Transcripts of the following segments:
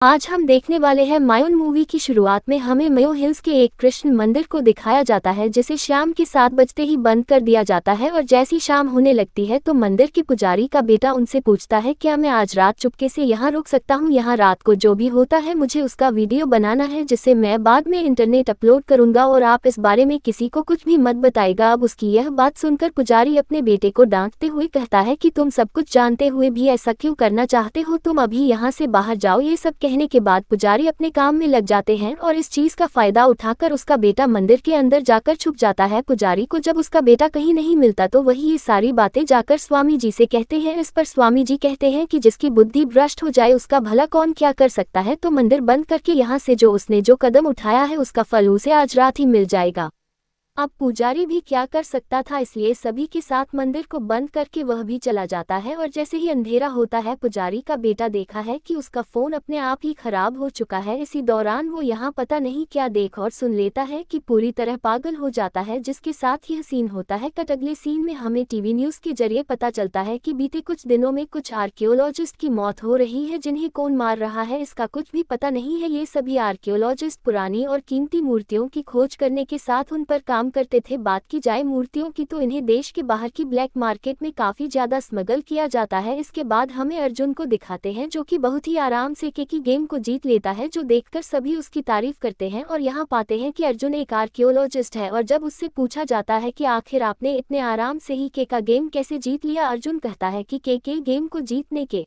आज हम देखने वाले हैं मायून मूवी की शुरुआत में हमें मयो हिल्स के एक कृष्ण मंदिर को दिखाया जाता है जिसे शाम के 7 बजते ही बंद कर दिया जाता है और जैसी शाम होने लगती है तो मंदिर के पुजारी का बेटा उनसे पूछता है क्या मैं आज रात चुपके से यहाँ रुक सकता हूँ। यहाँ रात को जो भी होता है मुझे उसका वीडियो बनाना है जिसे मैं बाद में इंटरनेट अपलोड करूंगा और आप इस बारे में किसी को कुछ भी मत बताएगा। अब उसकी यह बात सुनकर पुजारी अपने बेटे को डांटते हुए कहता है कि तुम सब कुछ जानते हुए भी ऐसा क्यों करना चाहते हो, तुम अभी यहाँ से बाहर जाओ। ये सब कहने के बाद पुजारी अपने काम में लग जाते हैं और इस चीज का फायदा उठाकर उसका बेटा मंदिर के अंदर जाकर छुप जाता है। पुजारी को जब उसका बेटा कहीं नहीं मिलता तो वही ये सारी बातें जाकर स्वामी जी से कहते हैं। इस पर स्वामी जी कहते हैं कि जिसकी बुद्धि भ्रष्ट हो जाए उसका भला कौन क्या कर सकता है, तो मंदिर बंद करके यहाँ से जो उसने जो कदम उठाया है उसका फल उसे आज रात ही मिल जाएगा। अब पुजारी भी क्या कर सकता था, इसलिए सभी के साथ मंदिर को बंद करके वह भी चला जाता है। और जैसे ही अंधेरा होता है पुजारी का बेटा देखा है कि उसका फोन अपने आप ही खराब हो चुका है। इसी दौरान वो यहाँ पता नहीं क्या देख और सुन लेता है कि पूरी तरह पागल हो जाता है, जिसके साथ यह सीन होता है कट। अगले सीन में हमें टीवी न्यूज के जरिए पता चलता है कि बीते कुछ दिनों में कुछ आर्कियोलॉजिस्ट की मौत हो रही है जिन्हें कौन मार रहा है इसका कुछ भी पता नहीं है। ये सभी आर्कियोलॉजिस्ट पुरानी और कीमती मूर्तियों की खोज करने के साथ उन पर काम करते थे। बात की जाए मूर्तियों की तो इन्हें देश के बाहर की ब्लैक मार्केट में काफी ज्यादा स्मगल किया जाता है। इसके बाद हमें अर्जुन को दिखाते हैं जो कि बहुत ही आराम से की गेम को जीत लेता है, जो देखकर सभी उसकी तारीफ करते हैं। और यहाँ पाते हैं कि अर्जुन एक आर्कियोलॉजिस्ट है और जब उससे पूछा जाता है कि आखिर आपने इतने आराम से ही का गेम कैसे जीत लिया, अर्जुन कहता है कि के गेम को जीतने के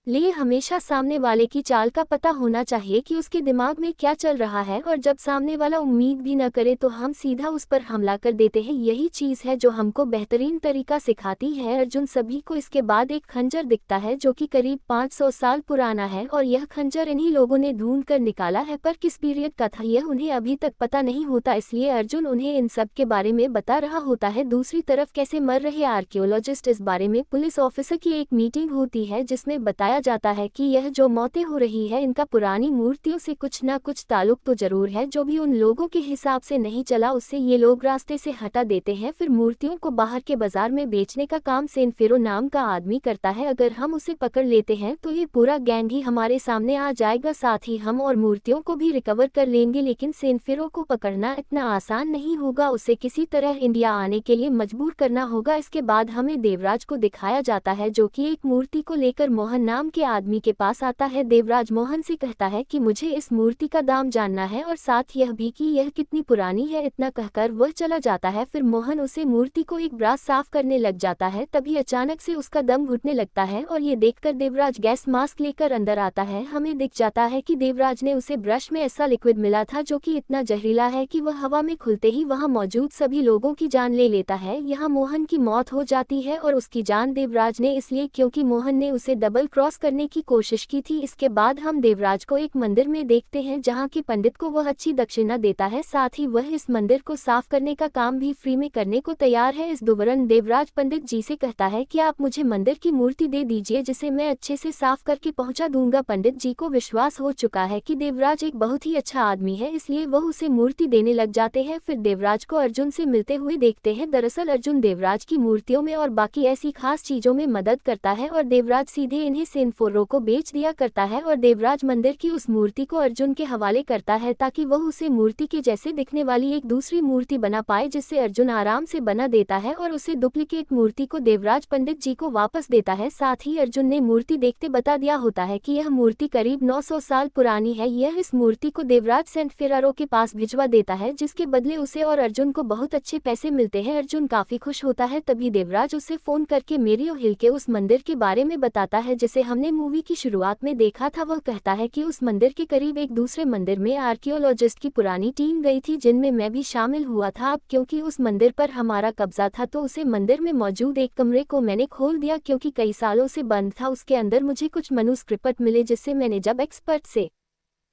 लिए हमेशा सामने वाले की चाल का पता होना चाहिए कि उसके दिमाग में क्या चल रहा है, और जब सामने वाला उम्मीद भी न करे तो हम सीधा उस पर हमला कर देते हैं। यही चीज है जो हमको बेहतरीन तरीका सिखाती है अर्जुन सभी को। इसके बाद एक खंजर दिखता है जो कि करीब 500 साल पुराना है और यह खंजर इन्हीं लोगों ने ढूंढ कर निकाला है, पर किस पीरियड का था यह उन्हें अभी तक पता नहीं होता, इसलिए अर्जुन उन्हें इन सब के बारे में बता रहा होता है। दूसरी तरफ कैसे मर रहे आर्कियोलॉजिस्ट, इस बारे में पुलिस ऑफिसर की एक मीटिंग होती है जिसमें बताया जाता है कि यह जो मौतें हो रही है इनका पुरानी मूर्तियों से कुछ ना कुछ ताल्लुक तो जरूर है। जो भी उन लोगों के हिसाब से नहीं चला उससे ये लोग रास्ते से हटा देते हैं, फिर मूर्तियों को बाहर के बाजार में बेचने का काम सेनफिरो नाम का आदमी करता है। अगर हम उसे पकड़ लेते हैं तो ये पूरा गैंग ही हमारे सामने आ जाएगा, साथ ही हम और मूर्तियों को भी रिकवर कर लेंगे। लेकिन सेनफिरो को पकड़ना इतना आसान नहीं होगा, उसे किसी तरह इंडिया आने के लिए मजबूर करना होगा। इसके बाद हमें देवराज को दिखाया जाता है जो कि एक मूर्ति को लेकर मोहन नाम के आदमी के पास आता है। देवराज मोहन से कहता है कि मुझे इस मूर्ति का दाम जानना है और साथ यह भी कि यह कितनी पुरानी है। इतना कहकर वह चला जाता है। फिर मोहन उसे मूर्ति को एक ब्रास साफ करने लग जाता है, तभी अचानक से उसका दम घुटने लगता है और ये देखकर देवराज गैस मास्क लेकर अंदर आता है। हमें दिख जाता है कि देवराज ने उसे ब्रश में ऐसा लिक्विड मिला था जो कि इतना जहरीला है कि वह हवा में खुलते ही वहां मौजूद सभी लोगों की जान ले लेता है। यहाँ मोहन की मौत हो जाती है और उसकी जान देवराज ने इसलिए क्योंकि मोहन ने उसे डबल क्रॉस करने की कोशिश की थी। इसके बाद हम देवराज को एक मंदिर में देखते हैं जहां की पंडित को वह अच्छी दक्षिणा देता है, साथ ही वह इस मंदिर को साफ करने का काम भी फ्री में करने को तैयार है। इस दौरान देवराज पंडित जी से कहता है कि आप मुझे मंदिर की मूर्ति दे दीजिए जिसे मैं अच्छे से साफ करके पहुंचा दूंगा। पंडित जी को विश्वास हो चुका है कि देवराज एक बहुत ही अच्छा आदमी है, इसलिए वह उसे मूर्ति देने लग जाते हैं। फिर देवराज को अर्जुन से मिलते हुए देखते हैं। दरअसल अर्जुन देवराज की मूर्तियों में और बाकी ऐसी खास चीजों में मदद करता है और देवराज सीधे इन्हें सेनफोरो को बेच दिया करता है और देवराज मंदिर की उस मूर्ति को अर्जुन के हवाले करता है ताकि वह उसे मूर्ति के जैसे दिखने वाली एक दूसरी मूर्ति बना पाए, जिससे अर्जुन आराम से बना देता है और उसे डुप्लीकेट मूर्ति को देवराज पंडित जी को वापस देता है। साथ ही अर्जुन ने मूर्ति देखते बता दिया होता है कि यह मूर्ति करीब 900 साल पुरानी है। यह इस मूर्ति को देवराज सेंट फेरारो के पास भिजवा देता है जिसके बदले उसे और अर्जुन को बहुत अच्छे पैसे मिलते हैं। अर्जुन काफी खुश होता है, तभी देवराज उसे फोन करके मेरियो हिल के उस मंदिर के बारे में बताता है जिसे हमने मूवी की शुरुआत में देखा था। वह कहता है कि उस मंदिर के करीब एक दूसरे मंदिर में आर्कियोलॉजिस्ट की पुरानी टीम गई थी जिनमें मैं भी शामिल हुआ था। अब क्योंकि उस मंदिर पर हमारा कब्जा था तो उसे मंदिर में मौजूद एक कमरे को मैंने खोल दिया क्योंकि कई सालों से बंद था। उसके अंदर मुझे कुछ मनुस्क्रिप्ट मिले जिससे मैंने जब एक्सपर्ट से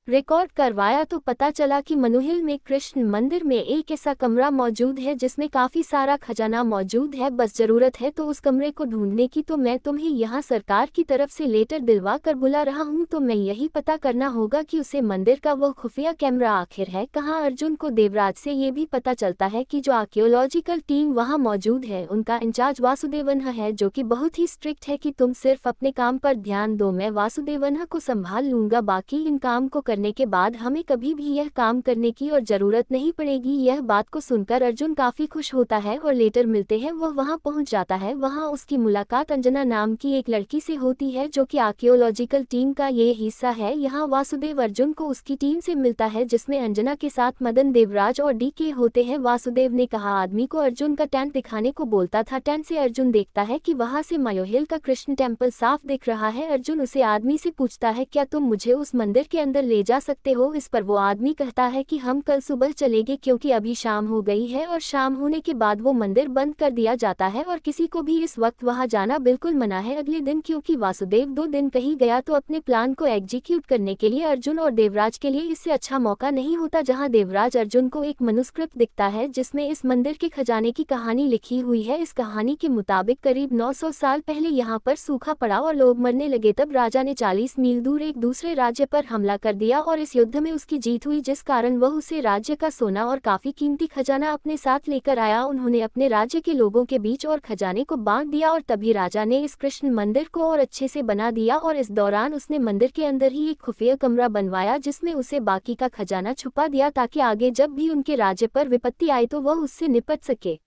रिकॉर्ड करवाया तो पता चला कि मनोहिल में कृष्ण मंदिर में एक ऐसा कमरा मौजूद है जिसमें काफी सारा खजाना मौजूद है, बस जरूरत है तो उस कमरे को ढूंढने की। तो मैं तुम्हें यहाँ सरकार की तरफ से लेटर दिलवा कर बुला रहा हूँ, तो मैं यही पता करना होगा कि उसे मंदिर का वो खुफिया कैमरा आखिर है कहाँ। अर्जुन को देवराज से ये भी पता चलता है कि जो आर्कियोलॉजिकल टीम वहाँ मौजूद है उनका इंचार्ज वासुदेवन है, जो कि बहुत ही स्ट्रिक्ट है कि तुम सिर्फ अपने काम पर ध्यान दो, मैं वासुदेवन को संभाल लूंगा, बाकी इन काम को करने के बाद हमें कभी भी यह काम करने की और जरूरत नहीं पड़ेगी। यह बात को सुनकर अर्जुन काफी खुश होता है और लेटर मिलते हैं वह वहां पहुंच जाता है। वहां उसकी मुलाकात अंजना नाम की एक लड़की से होती है जो कि आर्कियोलॉजिकल टीम का ये हिस्सा है। यहाँ वासुदेव अर्जुन को उसकी टीम से मिलता है जिसमें अंजना के साथ मदन, देवराज और डीके होते हैं। वासुदेव ने कहा आदमी को अर्जुन का टेंट दिखाने को बोलता था। टेंट से अर्जुन देखता है कि वहां से मायोहिल का कृष्ण टेम्पल साफ दिख रहा है। अर्जुन उसे आदमी से पूछता है क्या तुम मुझे उस मंदिर के अंदर ले जा सकते हो। इस पर वो आदमी कहता है कि हम कल सुबह चलेंगे क्योंकि अभी शाम हो गई है और शाम होने के बाद वो मंदिर बंद कर दिया जाता है और किसी को भी इस वक्त वहां जाना बिल्कुल मना है। अगले दिन क्योंकि वासुदेव 2 दिन कहीं गया तो अपने प्लान को एग्जीक्यूट करने के लिए अर्जुन और देवराज के लिए इससे अच्छा मौका नहीं होता। जहां देवराज अर्जुन को एक मनुस्क्रिप्ट दिखता है जिसमें इस मंदिर के खजाने की कहानी लिखी हुई है। इस कहानी के मुताबिक करीब 900 साल पहले यहाँ पर सूखा पड़ा और लोग मरने लगे, तब राजा ने 40 मील दूर एक दूसरे राज्य पर हमला कर दिया और इस युद्ध में उसकी जीत हुई, जिस कारण वह उसे राज्य का सोना और काफी कीमती खजाना अपने साथ लेकर आया। उन्होंने अपने राज्य के लोगों के बीच और खजाने को बांट दिया और तभी राजा ने इस कृष्ण मंदिर को और अच्छे से बना दिया और इस दौरान उसने मंदिर के अंदर ही एक खुफिया कमरा बनवाया जिसमें उसे बाकी का खजाना छुपा दिया ताकि आगे जब भी उनके राज्य पर विपत्ति आए तो वह उससे निपट सके।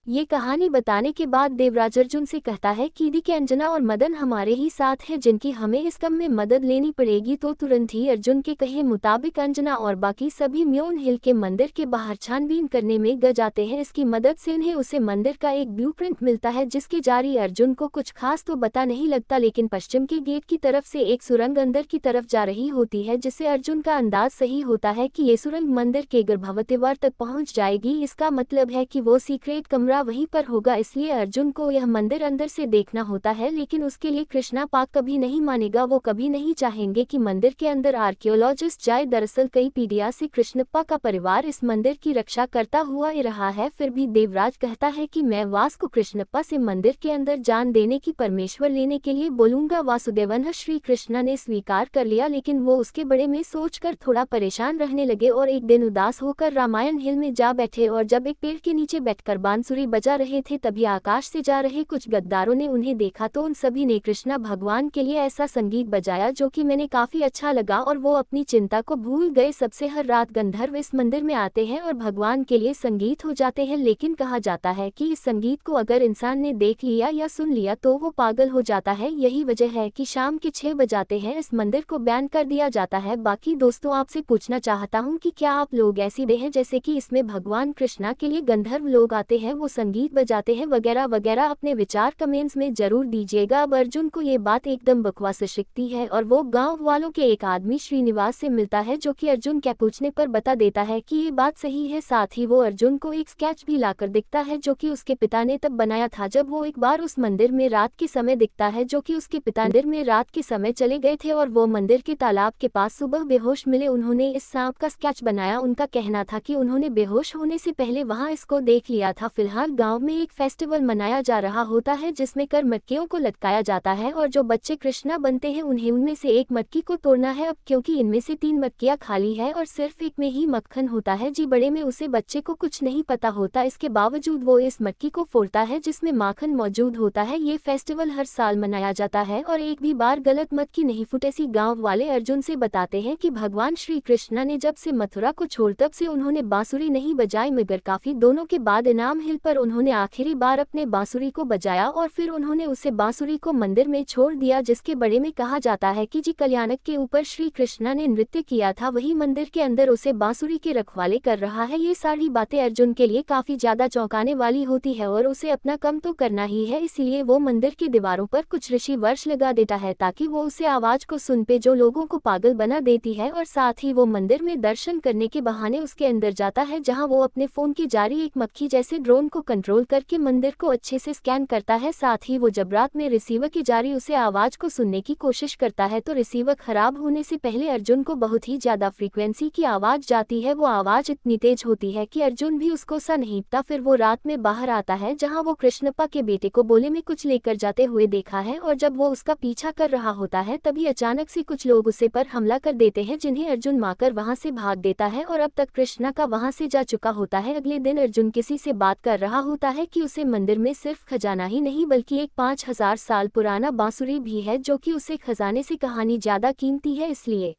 ये कहानी बताने के बाद देवराज अर्जुन से कहता है कि डीके, अंजना और मदन हमारे ही साथ है जिनकी हमें इस काम में मदद लेनी पड़ेगी। तो तुरंत ही अर्जुन के कहे मुताबिक अंजना और बाकी सभी म्योन हिल के मंदिर के बाहर छानबीन करने में ग जाते हैं। इसकी मदद से उन्हें उसे मंदिर का एक ब्लूप्रिंट मिलता है जिसके जारी अर्जुन को कुछ खास तो पता नहीं लगता, लेकिन पश्चिम के गेट की तरफ से एक सुरंग अंदर की तरफ जा रही होती है जिससे अर्जुन का अंदाज सही होता है कि ये सुरंग मंदिर के गर्भवतीवार तक पहुंच जाएगी। इसका मतलब है कि वो सीक्रेट कमरा वहीं पर होगा, इसलिए अर्जुन को यह मंदिर अंदर से देखना होता है। लेकिन उसके लिए कृष्णा पाक कभी नहीं मानेगा, वो कभी नहीं चाहेंगे कि मंदिर के अंदर आर्कियोलॉजिस्ट जाए। दरअसल कई पीढ़ियों से कृष्णप्पा का परिवार इस मंदिर की रक्षा करता हुआ ही रहा है। फिर भी देवराज कहता है कि मैं वास को कृष्णप्पा से मंदिर के अंदर जान देने की परमेश्वर लेने के लिए बोलूंगा। वासुदेवन श्री कृष्णा ने स्वीकार कर लिया, लेकिन वो उसके बड़े में सोचकर थोड़ा परेशान रहने लगे और एक दिन उदास होकर रामायण हिल में जा बैठे और जब एक पेड़ के नीचे बैठकर बांसुरी बजा रहे थे तभी आकाश से जा रहे कुछ गद्दारों ने उन्हें देखा तो उन सभी ने कृष्णा भगवान के लिए ऐसा संगीत बजाया जो कि मैंने काफी अच्छा लगा और वो अपनी चिंता को भूल गए। सबसे हर रात गंधर्व इस मंदिर में आते हैं और भगवान के लिए संगीत हो जाते हैं, लेकिन कहा जाता है कि इस संगीत को अगर इंसान ने देख लिया या सुन लिया तो वो पागल हो जाता है। यही वजह है कि शाम के 6 बजाते हैं इस मंदिर को बैन कर दिया जाता है। बाकी दोस्तों आपसे पूछना चाहता हूँ कि क्या आप लोग ऐसी हैं जैसे कि इसमें भगवान कृष्णा के लिए गंधर्व लोग आते हैं, वो संगीत बजाते हैं वगैरह वगैरह। अपने विचार कमेंट्स में जरूर दीजिएगा। अब अर्जुन को ये बात एकदम बकवास लगती है और वो गांव वालों के एक आदमी श्रीनिवास से मिलता है जो कि अर्जुन के पूछने पर बता देता है कि ये बात सही है। साथ ही वो अर्जुन को एक स्केच भी लाकर दिखता है जो कि उसके पिता ने तब बनाया था जब वो एक बार उस मंदिर में रात के समय दिखता है, जो कि उसके पिता मंदिर में रात के समय चले गए थे और वो मंदिर के तालाब के पास सुबह बेहोश मिले। उन्होंने इस सांप का स्केच बनाया। उनका कहना था कि उन्होंने बेहोश होने से पहले वहां इसको देख लिया था। फिलहाल गांव में एक फेस्टिवल मनाया जा रहा होता है जिसमें कर मटकियों को लटकाया जाता है और जो बच्चे कृष्णा बनते हैं उन्हें उनमें से एक मटकी को तोड़ना है। अब क्योंकि इनमें से 3 मटकियां खाली है और सिर्फ एक में ही मक्खन होता है, जी बड़े में उसे बच्चे को कुछ नहीं पता होता, इसके बावजूद वो इस मटकी को फोड़ता है जिसमें माखन मौजूद होता है। ये फेस्टिवल हर साल मनाया जाता है और एक भी बार गलत मटकी नहीं फूटे। सी गाँव वाले अर्जुन से बताते हैं कि भगवान श्री कृष्णा ने जब से मथुरा को छोड़ तब से उन्होंने बांसुरी नहीं बजाई, मगर काफी दोनों के बाद इनाम हिल पर उन्होंने आखिरी बार अपने बांसुरी को बजाया और फिर उन्होंने उसे बांसुरी को मंदिर में छोड़ दिया, जिसके बड़े में कहा जाता है कि जी कल्याणक के ऊपर श्री कृष्णा ने नृत्य किया था, वही मंदिर के अंदर उसे बांसुरी के रखवाले कर रहा है। ये सारी बातें अर्जुन के लिए काफी ज्यादा चौंकाने वाली होती है और उसे अपना कम तो करना ही है, इसलिए वो मंदिर की दीवारों पर कुछ ऋषि वर्ष लगा देता है ताकि वो उसे आवाज को सुन पे जो लोगों को पागल बना देती है। और साथ ही वो मंदिर में दर्शन करने के बहाने उसके अंदर जाता है जहाँ वो अपने फोन के जारी एक मक्खी जैसे ड्रोन को कंट्रोल करके मंदिर को अच्छे से स्कैन करता है। साथ ही वो जब रात में रिसीवर के जारी उसे आवाज को सुनने की कोशिश करता है तो रिसीवर खराब होने से पहले अर्जुन को बहुत ही ज्यादा फ्रीक्वेंसी की आवाज जाती है। वो आवाज इतनी तेज होती है कि अर्जुन भी उसको सा नहीं पाता। फिर वो रात में बाहर आता है जहाँ वो कृष्णप्पा के बेटे को बोले में कुछ लेकर जाते हुए देखा है, और जब वो उसका पीछा कर रहा होता है तभी अचानक से कुछ लोग उसे पर हमला कर देते हैं, जिन्हें अर्जुन मारकर वहां से भाग देता है और अब तक कृष्णा का वहां से जा चुका होता है। अगले दिन अर्जुन किसी से बात कर रहा होता है कि उसे मंदिर में सिर्फ खजाना ही नहीं बल्कि एक 5000 साल पुराना बांसुरी भी है, जो कि उसे खजाने से कहानी ज्यादा कीमती है, इसलिए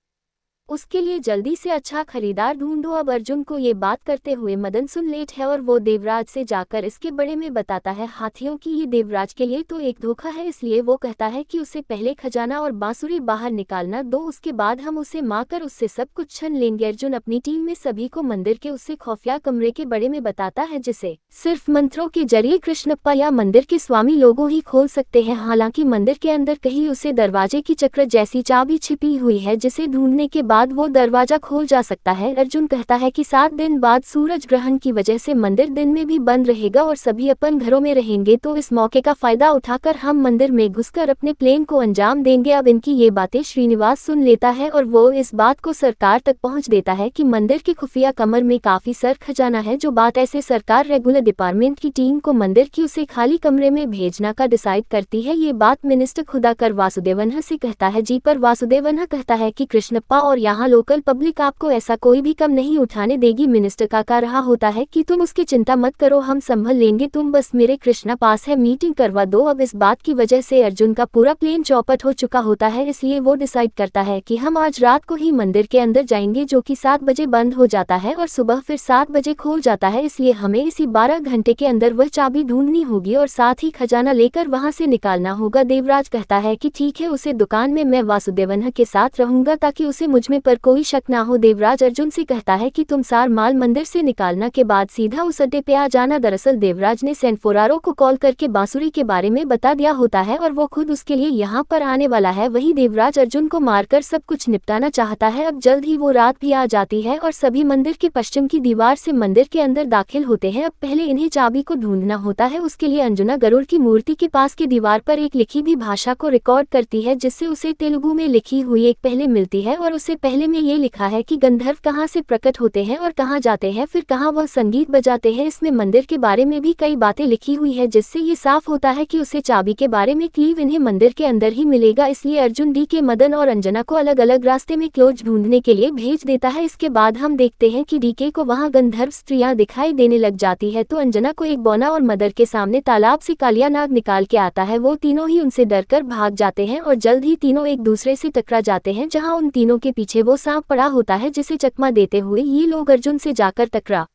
उसके लिए जल्दी से अच्छा खरीदार ढूंढो। अब अर्जुन को ये बात करते हुए मदन सुन लेट है और वो देवराज से जाकर इसके बड़े में बताता है हाथियों की ये देवराज के लिए तो एक धोखा है, इसलिए वो कहता है कि उसे पहले खजाना और बांसुरी बाहर निकालना दो, उसके बाद हम उसे मारकर उससे सब कुछ छीन लेंगे। अर्जुन अपनी टीम में सभी को मंदिर के उससे खुफिया कमरे के बड़े में बताता है, जिसे सिर्फ मंत्रों के जरिए कृष्णप्पा या मंदिर के स्वामी लोगों ही खोल सकते हैं। हालांकि मंदिर के अंदर कहीं उसे दरवाजे की चक्र जैसी चाबी छिपी हुई है, जिसे ढूंढने के बाद वो दरवाजा खोल जा सकता है। अर्जुन कहता है कि 7 दिन बाद सूरज ग्रहण की वजह से मंदिर दिन में भी बंद रहेगा और सभी अपन घरों में रहेंगे, तो इस मौके का फायदा उठाकर हम मंदिर में घुसकर अपने प्लान को अंजाम देंगे। अब इनकी ये बातें श्रीनिवास सुन लेता है और वो इस बात को सरकार तक पहुंच देता है कि मंदिर के खुफिया कमर में काफी सर खजाना है। जो बात ऐसे सरकार रेगुलर डिपार्टमेंट की टीम को मंदिर की उसे खाली कमरे में भेजना का डिसाइड करती है। ये बात मिनिस्टर खुदाकर वासुदेवन्हा से कहता है जी, पर वासुदेवन्हा कहता है कि कृष्णप्पा और यहाँ लोकल पब्लिक आपको ऐसा कोई भी कम नहीं उठाने देगी। मिनिस्टर का कह रहा होता है कि तुम उसकी चिंता मत करो, हम संभल लेंगे, तुम बस मेरे कृष्णा पास है मीटिंग करवा दो। अब इस बात की वजह से अर्जुन का पूरा प्लान चौपट हो चुका होता है, इसलिए वो डिसाइड करता है कि हम आज रात को ही मंदिर के अंदर जाएंगे, जो कि 7 बजे बंद हो जाता है और सुबह फिर 7 बजे खोल जाता है। इसलिए हमें इसी 12 घंटे के अंदर वह चाबी ढूंढनी होगी और साथ ही खजाना लेकर वहां से निकालना होगा। देवराज कहता है कि ठीक है, उसे दुकान में मैं वासुदेवन्हा के साथ रहूंगा ताकि उसे मुझमें पर कोई शक ना हो। देवराज अर्जुन से कहता है कि तुम सार माल मंदिर से निकालना के बाद सीधा उस अड्डे पे आ जाना। दरअसल देवराज ने सेंफोरारो को कॉल करके बांसुरी के बारे में बता दिया होता है और वो खुद उसके लिए यहाँ पर आने वाला है। वही देवराज अर्जुन को मारकर सब कुछ निपटाना चाहता है। अब जल्द ही वो रात भी आ जाती है और सभी मंदिर के पश्चिम की दीवार से मंदिर के अंदर दाखिल होते हैं। अब पहले इन्हें चाबी को ढूंढना होता है, उसके लिए अंजुना गरुड़ की मूर्ति के पास की दीवार पर एक लिखी भी भाषा को रिकॉर्ड करती है, जिससे उसे तेलुगु में लिखी हुई एक पहले मिलती है और उसे पहले में ये लिखा है कि गंधर्व कहाँ से प्रकट होते हैं और कहाँ जाते हैं, फिर कहाँ वह संगीत बजाते हैं। इसमें मंदिर के बारे में भी कई बातें लिखी हुई है, जिससे ये साफ होता है कि उसे चाबी के बारे में क्लीव इन्हें मंदिर के अंदर ही मिलेगा। इसलिए अर्जुन डी के मदन और अंजना को अलग अलग रास्ते में क्लोज ढूंढने के लिए भेज देता है। इसके बाद हम देखते हैं कि डीके को वहाँ गंधर्व स्त्रियां दिखाई देने लग जाती है, तो अंजना को एक बौना और मदर के सामने तालाब से कालिया नाग निकाल के आता है। वो तीनों ही उनसे डरकर भाग जाते हैं और जल्द ही तीनों एक दूसरे से टकरा जाते हैं, जहाँ उन तीनों के पीछे वो सांप पड़ा होता है, जिसे चकमा देते हुए ये लोग अर्जुन से जाकर टकरा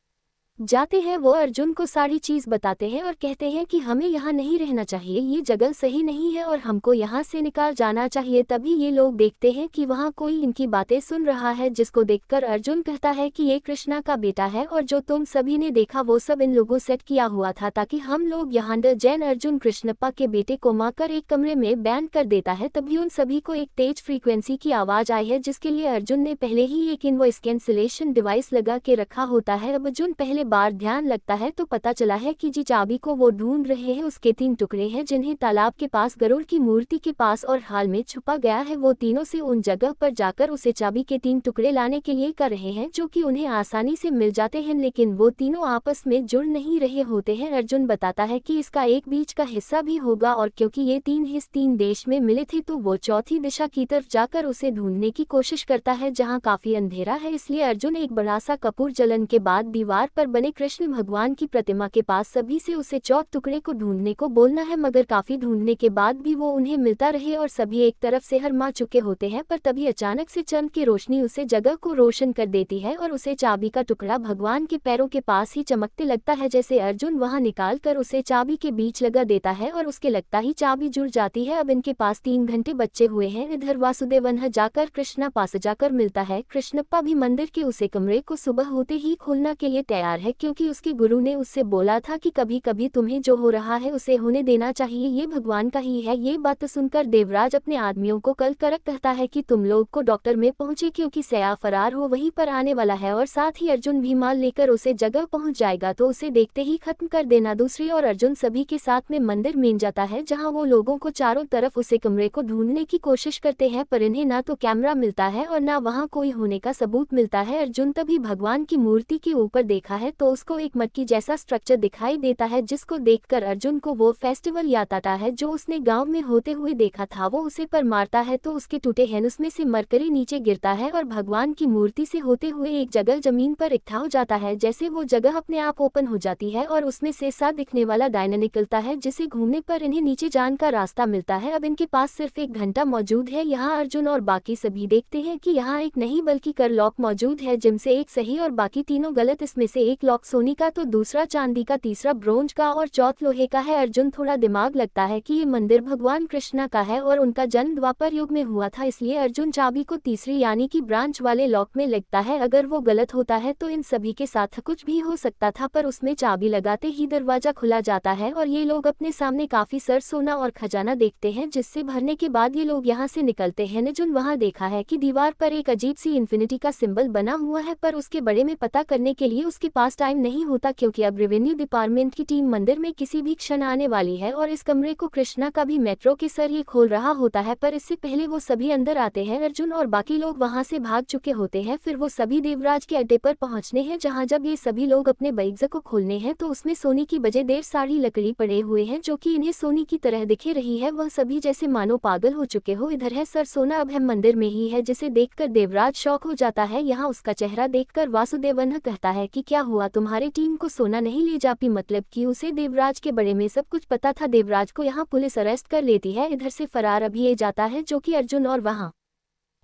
जाते हैं। वो अर्जुन को सारी चीज बताते हैं और कहते हैं कि हमें यहाँ नहीं रहना चाहिए, ये जगह सही नहीं है और हमको यहाँ से निकाल जाना चाहिए। तभी ये लोग देखते हैं कि वहाँ कोई इनकी बातें सुन रहा है, जिसको देखकर अर्जुन कहता है कि ये कृष्णा का बेटा है और जो तुम सभी ने देखा वो सब इन लोगों सेट किया हुआ था ताकि हम लोग यहाँ डर जैन। अर्जुन कृष्णप्पा के बेटे को मारकर एक कमरे में बैन कर देता है। तभी उन सभी को एक तेज फ्रीक्वेंसी की आवाज आई है, जिसके लिए अर्जुन ने पहले ही एक इनवॉइस कैंसिलेशन डिवाइस लगा के रखा होता है। अब अर्जुन पहले बार ध्यान लगता है तो पता चला है कि जी चाबी को वो ढूंढ रहे हैं उसके 3 टुकड़े हैं, जिन्हें तालाब के पास गरुड़ की मूर्ति के पास और हाल में छुपा गया है। वो तीनों से उन जगह पर जाकर उसे चाबी के 3 टुकड़े लाने के लिए कर रहे हैं, जो कि उन्हें आसानी से मिल जाते हैं, लेकिन वो तीनों आपस में जुड़ नहीं रहे होते हैं। अर्जुन बताता है कि इसका एक बीच का हिस्सा भी होगा और क्योंकि ये 3 हिस्से 3 देश में मिले थे तो वो चौथी दिशा की तरफ जाकर उसे ढूंढने की कोशिश करता है, जहाँ काफी अंधेरा है। इसलिए अर्जुन एक बड़ा सा कपूर जलन के बाद दीवार पर बने कृष्ण भगवान की प्रतिमा के पास सभी से उसे 4 टुकड़े को ढूंढने को बोलना है, मगर काफी ढूंढने के बाद भी वो उन्हें मिलता रहे और सभी एक तरफ से हर मा चुके होते हैं। पर तभी अचानक से चंद की रोशनी उसे जगह को रोशन कर देती है और उसे चाबी का टुकड़ा भगवान के पैरों के पास ही चमकते लगता है, जैसे अर्जुन वहां निकाल कर उसे चाबी के बीच लगा देता है और उसके लगता ही चाबी जुड़ जाती है। अब इनके पास 3 घंटे बचे हुए हैं। इधर वासुदेवन्हा जाकर कृष्णा पास जाकर मिलता है। कृष्णप्पा भी मंदिर के उसे कमरे को सुबह होते ही खोलने के लिए तैयार है, क्योंकि उसके गुरु ने उससे बोला था कि कभी कभी तुम्हें जो हो रहा है उसे होने देना चाहिए, ये भगवान का ही है। ये बात सुनकर देवराज अपने आदमियों को कल करक कहता है कि तुम लोग को डॉक्टर में पहुंचे, क्योंकि सया फरार हो वहीं पर आने वाला है और साथ ही अर्जुन भी माल लेकर उसे जगह पहुंच जाएगा, तो उसे देखते ही खत्म कर देना। दूसरी ओर अर्जुन सभी के साथ में मंदिर में जाता है, जहाँ वो लोगों को चारों तरफ उसे कमरे को ढूंढने की कोशिश करते हैं, पर इन्हें ना तो कैमरा मिलता है और ना वहाँ कोई होने का सबूत मिलता है। अर्जुन तभी भगवान की मूर्ति के ऊपर देखा है तो उसको एक मटकी जैसा स्ट्रक्चर दिखाई देता है, जिसको देखकर अर्जुन को वो फेस्टिवल याद आता है जो उसने गांव में होते हुए देखा था। वो उसे पर मारता है तो उसके टूटे हैंड में से मरकरी नीचे गिरता है और भगवान की मूर्ति से होते हुए एक जगह जमीन पर इकट्ठा हो जाता है। जैसे वो जगह अपने आप ओपन हो जाती है और उसमें से साथ दिखने वाला डायना निकलता है, जिसे घूमने पर इन्हें नीचे जाने का रास्ता मिलता है। अब इनके पास सिर्फ एक घंटा मौजूद है। यहाँ अर्जुन और बाकी सभी देखते हैं कि यहाँ एक नहीं बल्कि कर लॉक मौजूद है, जिनसे एक सही और बाकी तीनों गलत। इसमें से एक लॉक सोने का तो दूसरा चांदी का, तीसरा ब्रोंज का और चौथ लोहे का है। अर्जुन थोड़ा दिमाग लगता है कि ये मंदिर भगवान कृष्णा का है और उनका जन्म द्वापर युग में हुआ था, इसलिए अर्जुन चाबी को तीसरी यानी कि ब्रांच वाले लॉक में लगता है। अगर वो गलत होता है तो इन सभी के साथ कुछ भी हो सकता था, पर उसमें चाबी लगाते ही दरवाजा खुला जाता है और ये लोग अपने सामने काफी सर सोना और खजाना देखते हैं, जिससे भरने के बाद ये लोग यहाँ से निकलते हैं। अर्जुन वहाँ देखा है कि दीवार पर एक अजीब सी इन्फिनिटी का सिंबल बना हुआ है, पर उसके बारे में पता करने के लिए उसके पास टाइम नहीं होता, क्योंकि अब रेवेन्यू डिपार्टमेंट की टीम मंदिर में किसी भी क्षण आने वाली है और इस कमरे को कृष्णा का भी मेट्रो के सर ये खोल रहा होता है। पर इससे पहले वो सभी अंदर आते हैं। अर्जुन और बाकी लोग वहाँ से भाग चुके होते हैं। फिर वो सभी देवराज के अड्डे पर पहुँचने हैं, जहाँ जब ये सभी लोग अपने बैग्स को खोलने हैं तो उसमें सोने की बजे देर सारी लकड़ी पड़े हुए हैं, जो कि इन्हें सोने की तरह दिखे रही है। वह सभी जैसे मानो पागल हो चुके हो। इधर है सर सोना अब हम मंदिर में ही है, जिसे देखकर देवराज शौक हो जाता है। यहाँ उसका चेहरा देखकर वासुदेवन कहता है कि क्या हुआ, तुम्हारी टीम को सोना नहीं ले जा पाई? मतलब कि उसे देवराज के बारे में सब कुछ पता था। देवराज को यहाँ पुलिस अरेस्ट कर लेती है। इधर से फरार अभी ये जाता है, जो कि अर्जुन और वहाँ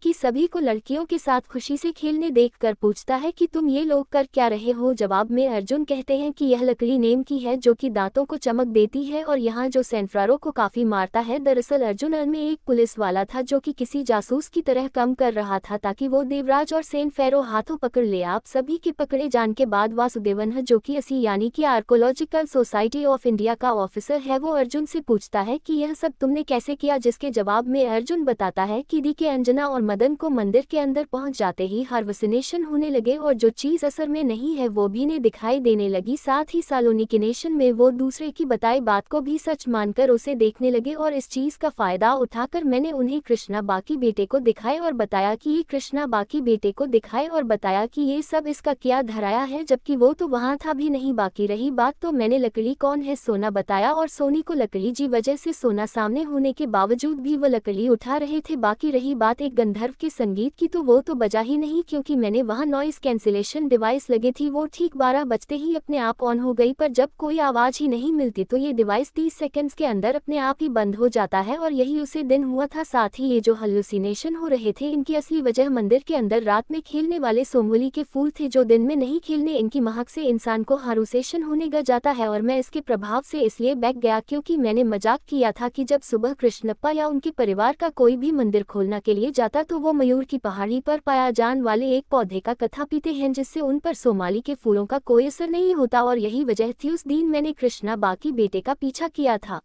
कि सभी को लड़कियों के साथ खुशी से खेलने देखकर पूछता है कि तुम ये लोग कर क्या रहे हो। जवाब में अर्जुन कहते हैं कि यह लकड़ी नेम की है, जो कि दांतों को चमक देती है और यहाँ जो सैनफ्रारो को काफी मारता है। दरअसल अर्जुन में एक पुलिस वाला था जो कि किसी जासूस की तरह काम कर रहा था, ताकि वो देवराज और सैनफेरो हाथों पकड़ ले। आप सभी के पकड़े जाने के बाद वासुदेवन है, जो कि असी यानी कि आर्कोलॉजिकल सोसाइटी ऑफ इंडिया का ऑफिसर है, वो अर्जुन से पूछता है कि यह सब तुमने कैसे किया, जिसके जवाब में अर्जुन बताता है कि डी के अंजना और मदन को मंदिर के अंदर पहुंच जाते ही हार्वसिनेशन होने लगे और जो चीज असर में नहीं है वो भी ने दिखाई देने लगी। साथ ही सालोनिकिनेशन में वो दूसरे की बताई बात को भी सच मानकर उसे देखने लगे और इस चीज का फायदा उठाकर मैंने उन्हें कृष्णा बाकी बेटे को दिखाए और बताया कि ये कृष्णा बाकी बेटे को दिखाए और बताया कि ये सब इसका क्या धराया है, जबकि वो तो वहां था भी नहीं। बाकी रही बात तो मैंने लकड़ी कौन है सोना बताया और सोनी को लकड़ी जी वजह से सोना सामने होने के बावजूद भी वो लकड़ी उठा रहे थे। बाकी रही बात एक गंधर्व के संगीत की, तो वो तो बजा ही नहीं, क्योंकि मैंने वहां नॉइस कैंसिलेशन डिवाइस लगी थी। वो ठीक 12 बजते ही अपने आप ऑन हो गई, पर जब कोई आवाज ही नहीं मिलती तो ये डिवाइस 30 सेकंड्स के अंदर अपने आप ही बंद हो जाता है और यही उसे दिन हुआ था। साथ ही ये जो हल्यूसिनेशन हो रहे थे इनकी असली वजह मंदिर के अंदर रात में खेलने वाले सोमवली के फूल थे, जो दिन में नहीं खेलने। इनकी महक से इंसान को हालूसिनेशन होने लग जाता है और मैं इसके प्रभाव से इसलिए बैठ गया क्योंकि मैंने मजाक किया था कि जब सुबह कृष्णप्पा या उनके परिवार का कोई भी मंदिर खोलने के लिए जाता तो वो मयूर की पहाड़ी पर पाया जाने वाले एक पौधे का कथा पीते हैं, जिससे उन पर सोमाली के फूलों का कोई असर नहीं होता। और यही वजह थी उस दिन मैंने कृष्णा बाकी बेटे का पीछा किया था,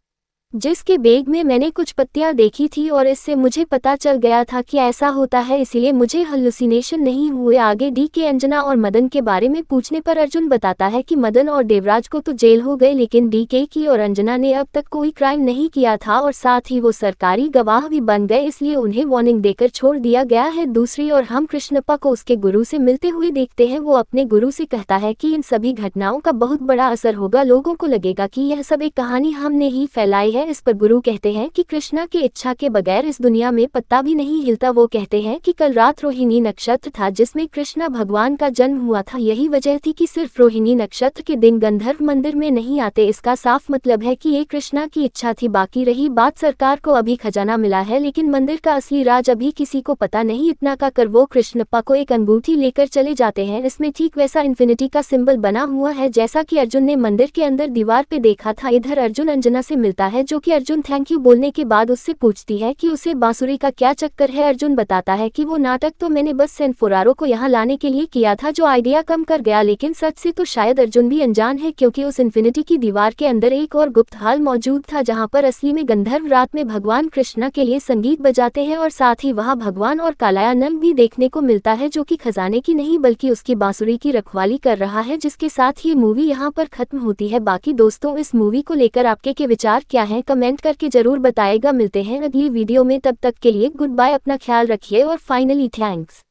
जिसके बैग में मैंने कुछ पत्तियां देखी थी और इससे मुझे पता चल गया था कि ऐसा होता है, इसलिए मुझे हल्यूसिनेशन नहीं हुए। आगे डी के अंजना और मदन के बारे में पूछने पर अर्जुन बताता है कि मदन और देवराज को तो जेल हो गए, लेकिन डी के की और अंजना ने अब तक कोई क्राइम नहीं किया था और साथ ही वो सरकारी गवाह भी बन गए, इसलिए उन्हें वार्निंग देकर छोड़ दिया गया है। दूसरी ओर हम कृष्णप्पा को उसके गुरु से मिलते हुए देखते हैं। वो अपने गुरु से कहता है कि इन सभी घटनाओं का बहुत बड़ा असर होगा, लोगों को लगेगा कि यह सब एक कहानी हमने ही फैलाई है। इस पर गुरु कहते हैं कि कृष्णा की इच्छा के बगैर इस दुनिया में पत्ता भी नहीं हिलता। वो कहते हैं कि कल रात रोहिणी नक्षत्र था जिसमें कृष्णा भगवान का जन्म हुआ था, यही वजह थी कि सिर्फ रोहिणी नक्षत्र के दिन गंधर्व मंदिर में नहीं आते। इसका साफ मतलब है कि ये कृष्णा की इच्छा थी। बाकी रही बात सरकार को अभी खजाना मिला है, लेकिन मंदिर का असली राज अभी किसी को पता नहीं। इतना का कर वो कृष्णप्पा को एक अंगूठी लेकर चले जाते हैं, इसमें ठीक वैसा इन्फिनिटी का सिंबल बना हुआ है जैसा कि अर्जुन ने मंदिर के अंदर दीवार पे देखा था। इधर अर्जुन अंजना से मिलता है जो कि अर्जुन थैंक यू बोलने के बाद उससे पूछती है कि उसे बांसुरी का क्या चक्कर है। अर्जुन बताता है कि वो नाटक तो मैंने बस सेनफोरारो को यहाँ लाने के लिए किया था, जो आइडिया कम कर गया, लेकिन सच से तो शायद अर्जुन भी अनजान है, क्योंकि उस इन्फिनिटी की दीवार के अंदर एक और गुप्त हाल मौजूद था जहाँ पर असली में गंधर्व रात में भगवान कृष्णा के लिए संगीत बजाते हैं और साथ ही वहाँ भगवान और कालायानंद भी देखने को मिलता है, जो कि खजाने की नहीं बल्कि उसकी बांसुरी की रखवाली कर रहा है। जिसके साथ ये मूवी यहाँ पर खत्म होती है। बाकी दोस्तों, इस मूवी को लेकर आपके के विचार क्या हैं, कमेंट करके जरूर बताएगा। मिलते हैं अगली वीडियो में, तब तक के लिए गुड बाय, अपना ख्याल रखिए और फाइनली थैंक्स।